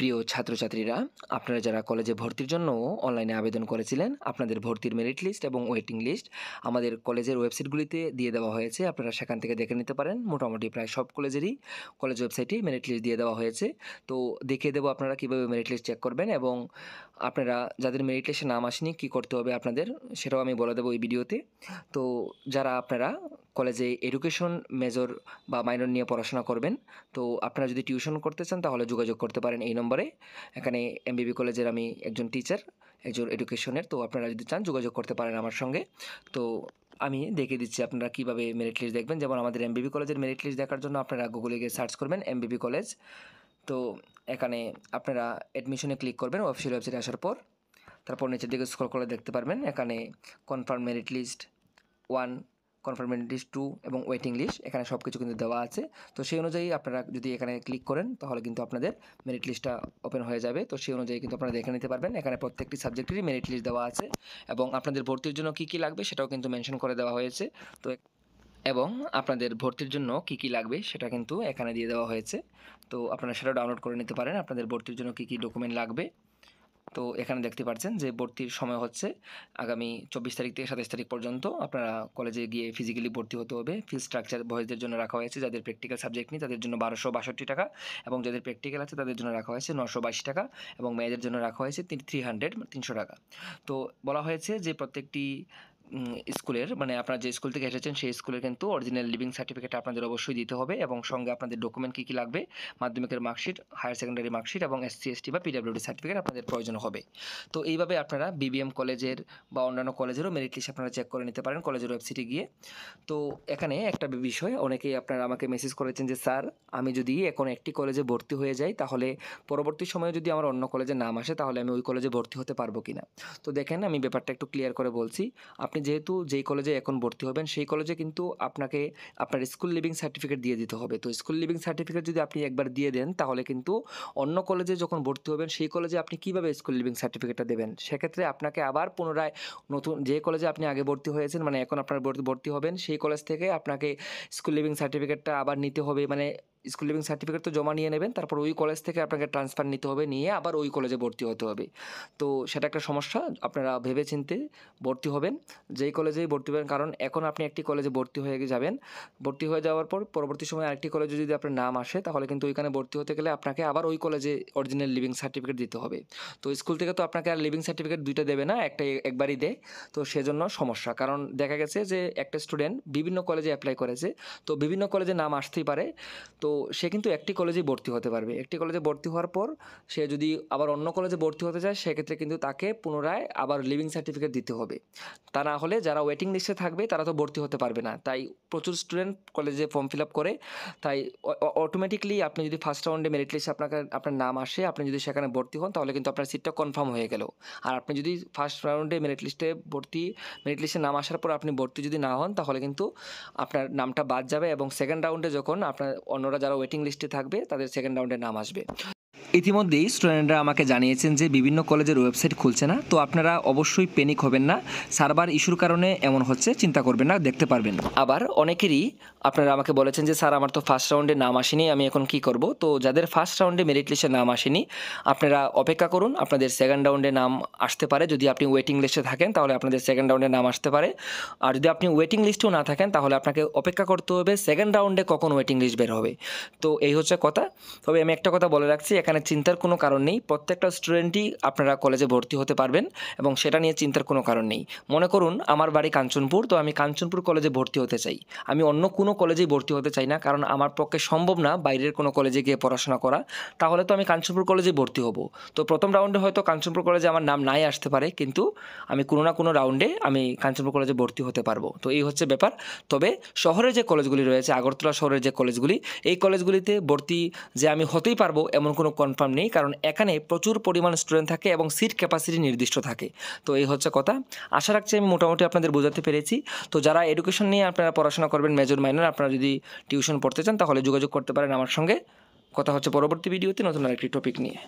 প্রিয় ছাত্রছাত্রীরা, আপনারা যারা কলেজে ভর্তির জন্য অনলাইনে আবেদন করেছিলেন, আপনাদের ভর্তির মেরিট লিস্ট এবং ওয়েটিং লিস্ট আমাদের কলেজের ওয়েবসাইটগুলিতে দিয়ে দেওয়া হয়েছে। আপনারা সেখান থেকে দেখে নিতে পারেন। মোটামুটি প্রায় সব কলেজেরই কলেজ ওয়েবসাইটেই মেরিট লিস্ট দিয়ে দেওয়া হয়েছে। তো দেখিয়ে দেবো আপনারা কীভাবে মেরিট লিস্ট চেক করবেন, এবং আপনারা যাদের মেরিট লিস্টে নাম আসেনি কী করতে হবে আপনাদের, সেটাও আমি বলে দেবো এই ভিডিওতে। তো যারা আপনারা কলেজে এডুকেশন মেজর বা মাইনর নিয়ে পড়াশোনা করবেন, তো আপনারা যদি টিউশন করতে চান তাহলে যোগাযোগ করতে পারেন এই নম্বরে। এখানে এমবিবি কলেজের আমি একজন টিচার, একজন এডুকেশনের। তো আপনারা যদি চান যোগাযোগ করতে পারেন আমার সঙ্গে। তো আমি দেখিয়ে দিচ্ছি আপনারা কীভাবে মেরিট লিস্ট দেখবেন। যেমন আমাদের এমবিবি কলেজের মেরিট লিস্ট দেখার জন্য আপনারা গুগলে গিয়ে সার্চ করবেন এমবিবি কলেজ। তো এখানে আপনারা অ্যাডমিশনে ক্লিক করবেন অফিসিয়াল ওয়েবসাইটে আসার পর। তারপর নিচের দিকে স্ক্রল করে দেখতে পারবেন এখানে confirm merit list 1, confirm merit list 2 এবং ওয়েটিং লিস্ট, এখানে সব কিছু কিন্তু দেওয়া আছে। তো সেই অনুযায়ী আপনারা যদি এখানে ক্লিক করেন তাহলে কিন্তু আপনাদের মেরিট লিস্টটা ওপেন হয়ে যাবে। তো সেই অনুযায়ী কিন্তু আপনারা দেখে নিতে পারবেন। এখানে প্রত্যেকটি সাবজেক্টেরই মেরিট লিস্ট দেওয়া আছে, এবং আপনাদের ভর্তির জন্য কী কী লাগবে সেটাও কিন্তু মেনশন করে দেওয়া হয়েছে। তো এবং আপনাদের ভর্তির জন্য কী কী লাগবে সেটা কিন্তু এখানে দিয়ে দেওয়া হয়েছে। তো আপনারা সেটাও ডাউনলোড করে নিতে পারেন, আপনাদের ভর্তির জন্য কী কী ডকুমেন্ট লাগবে। তো এখানে দেখতে পাচ্ছেন যে ভর্তির সময় হচ্ছে আগামী 24 তারিখ থেকে 27 তারিখ পর্যন্ত। আপনারা কলেজে গিয়ে ফিজিক্যালি ভর্তি হতে হবে। ফিস স্ট্রাকচার বয়েজদের জন্য রাখা হয়েছে, যাদের প্র্যাকটিক্যাল সাবজেক্ট নেই তাদের জন্য 1262 টাকা, এবং যাদের প্র্যাকটিক্যাল আছে তাদের জন্য রাখা হয়েছে 922 টাকা, এবং মেয়েদের জন্য রাখা হয়েছে 300 টাকা। তো বলা হয়েছে যে প্রত্যেকটি স্কুলের, মানে আপনারা যে স্কুল থেকে এসেছেন সেই স্কুলের কিন্তু অরিজিনাল লিভিং সার্টিফিকেট আপনাদের অবশ্যই দিতে হবে, এবং সঙ্গে আপনাদের ডকুমেন্ট কী কী লাগবে, মাধ্যমিকের মার্কশিট, হায়ার সেকেন্ডারি মার্কশিট এবং এসসি এসটি বা পিডব্লিউডি সার্টিফিকেট আপনাদের প্রয়োজন হবে। তো এইভাবে আপনারা বিবিএম কলেজের বা অন্যান্য কলেজেরও মেরিট লিস্ট আপনারা চেক করে নিতে পারেন কলেজের ওয়েবসাইটে গিয়ে। তো এখানে একটা বিষয়, অনেকেই আপনারা আমাকে মেসেজ করেছেন যে স্যার, আমি যদি এখন একটি কলেজে ভর্তি হয়ে যাই তাহলে পরবর্তী সময়ে যদি আমার অন্য কলেজে নাম আসে তাহলে আমি ওই কলেজে ভর্তি হতে পারবো কিনা। তো দেখেন, আমি ব্যাপারটা একটু ক্লিয়ার করে বলছি। আপনি যেহেতু যেই কলেজে এখন ভর্তি হবেন সেই কলেজে কিন্তু আপনাকে আপনার স্কুল লিভিং সার্টিফিকেট দিয়ে দিতে হবে। তো স্কুল লিভিং সার্টিফিকেট যদি আপনি একবার দিয়ে দেন তাহলে কিন্তু অন্য কলেজে যখন ভর্তি হবেন সেই কলেজে আপনি কীভাবে স্কুল লিভিং সার্টিফিকেটটা দেবেন, সেক্ষেত্রে আপনাকে আবার পুনরায় নতুন যে কলেজে আপনি আগে ভর্তি হয়েছেন, মানে এখন আপনার ভর্তি হবেন সেই কলেজ থেকে আপনাকে স্কুল লিভিং সার্টিফিকেটটা আবার নিতে হবে। মানে স্কুল লিভিং সার্টিফিকেট তো জমা নিয়ে নেবেন, তারপর ওই কলেজ থেকে আপনাকে ট্রান্সফার নিতে হবে, নিয়ে আবার ওই কলেজে ভর্তি হতে হবে। তো সেটা একটা সমস্যা, আপনারা ভেবেচিন্তে ভর্তি হবেন যেই কলেজেই ভর্তি হবেন। কারণ এখন আপনি একটি কলেজে ভর্তি হয়ে যাবেন, ভর্তি হয়ে যাওয়ার পর পরবর্তী সময়ে আরেকটি কলেজে যদি আপনার নাম আসে তাহলে কিন্তু ওইখানে ভর্তি হতে গেলে আপনাকে আবার ওই কলেজে অরিজিনাল লিভিং সার্টিফিকেট দিতে হবে। তো স্কুল থেকে তো আপনাকে আর লিভিং সার্টিফিকেট দুইটা দেবে না, একবারই দেয়। তো সেজন্য সমস্যা, কারণ দেখা গেছে যে একটা স্টুডেন্ট বিভিন্ন কলেজে অ্যাপ্লাই করেছে, তো বিভিন্ন কলেজে নাম আসতেই পারে। তো সে কিন্তু একটি কলেজেই ভর্তি হতে পারবে। একটি কলেজে ভর্তি হওয়ার পর সে যদি আবার অন্য কলেজে ভর্তি হতে চায় সেক্ষেত্রে কিন্তু তাকে পুনরায় আবার লিভিং সার্টিফিকেট দিতে হবে। তা না হলে যারা ওয়েটিং লিস্টে থাকবে তারা তো ভর্তি হতে পারবে না। তাই প্রচুর স্টুডেন্ট কলেজে ফর্ম ফিল আপ করে। তাই অটোমেটিকলি আপনি যদি ফার্স্ট রাউন্ডে মেরিট লিস্টে আপনার নাম আসে, আপনি যদি সেখানে ভর্তি হন তাহলে কিন্তু আপনার সিটটা কনফার্ম হয়ে গেল। আর আপনি যদি ফার্স্ট রাউন্ডে মেরিট লিস্টে নাম আসার পর আপনি ভর্তি যদি না হন তাহলে কিন্তু আপনার নামটা বাদ যাবে, এবং সেকেন্ড রাউন্ডে যখন আপনার অন্যরা যারা ওয়েটিং লিস্টে থাকবে তাদের সেকেন্ড রাউন্ডে নাম আসবে। ইতিমধ্যেই স্টুডেন্টরা আমাকে জানিয়েছেন যে বিভিন্ন কলেজের ওয়েবসাইট খুলছে না। তো আপনারা অবশ্যই প্যানিক হবেন না, সার্ভার ইস্যুর কারণে এমন হচ্ছে, চিন্তা করবেন না, দেখতে পারবেন। আবার অনেকেরই আপনারা আমাকে বলেছেন যে স্যার আমার তো ফার্স্ট রাউন্ডে নাম আসেনি, আমি এখন কি করব। তো যাদের ফার্স্ট রাউন্ডে মেরিট লিস্টে নাম আসেনি আপনারা অপেক্ষা করুন, আপনাদের সেকেন্ড রাউন্ডে নাম আসতে পারে। যদি আপনি ওয়েটিং লিস্টে থাকেন তাহলে আপনাদের সেকেন্ড রাউন্ডে নাম আসতে পারে, আর যদি আপনি ওয়েটিং লিস্টেও না থাকেন তাহলে আপনাকে অপেক্ষা করতে হবে সেকেন্ড রাউন্ডে কখন ওয়েটিং লিস্ট বের হবে। তো এই হচ্ছে কথা। তবে আমি একটা কথা বলে রাখছি, এখানে চিন্তার কোনো কারণ নেই। প্রত্যেকটা স্টুডেন্টই আপনারা কলেজে ভর্তি হতে পারবেন, এবং সেটা নিয়ে চিন্তার কোনো কারণ নেই। মনে করুন আমার বাড়ি কাঞ্চনপুর, তো আমি কাঞ্চনপুর কলেজে ভর্তি হতে চাই, আমি অন্য কোনো কলেজেই ভর্তি হতে চাই না, কারণ আমার পক্ষে সম্ভব না বাইরের কোনো কলেজে গিয়ে পড়াশোনা করা। তাহলে তো আমি কাঞ্চনপুর কলেজেই ভর্তি হব। তো প্রথম রাউন্ডে হয়তো কাঞ্চনপুর কলেজে আমার নাম নাই আসতে পারে, কিন্তু আমি কোনো না কোনো রাউন্ডে আমি কাঞ্চনপুর কলেজে ভর্তি হতে পারবো। তো এই হচ্ছে ব্যাপার। তবে শহরের যে কলেজগুলি রয়েছে, আগরতলা শহরের যে কলেজগুলি, এই কলেজগুলিতে ভর্তি যে আমি হতেই পারবো এমন কোনো কনফার্ম নেই, কারণ এখানে প্রচুর পরিমাণ স্টুডেন্ট থাকে এবং সিট ক্যাপাসিটি নির্দিষ্ট থাকে। তো এই হচ্ছে কথা। আশা রাখছি আমি মোটামুটি আপনাদের বোঝাতে পেরেছি। তো যারা এডুকেশন নিয়ে আপনারা পড়াশোনা করবেন মেজর মাইনর, আপনারা যদি টিউশন পড়তে চান তাহলে যোগাযোগ করতে পারেন আমার সঙ্গে। কথা হচ্ছে পরবর্তী ভিডিওতে নতুন আরেকটি টপিক নিয়ে।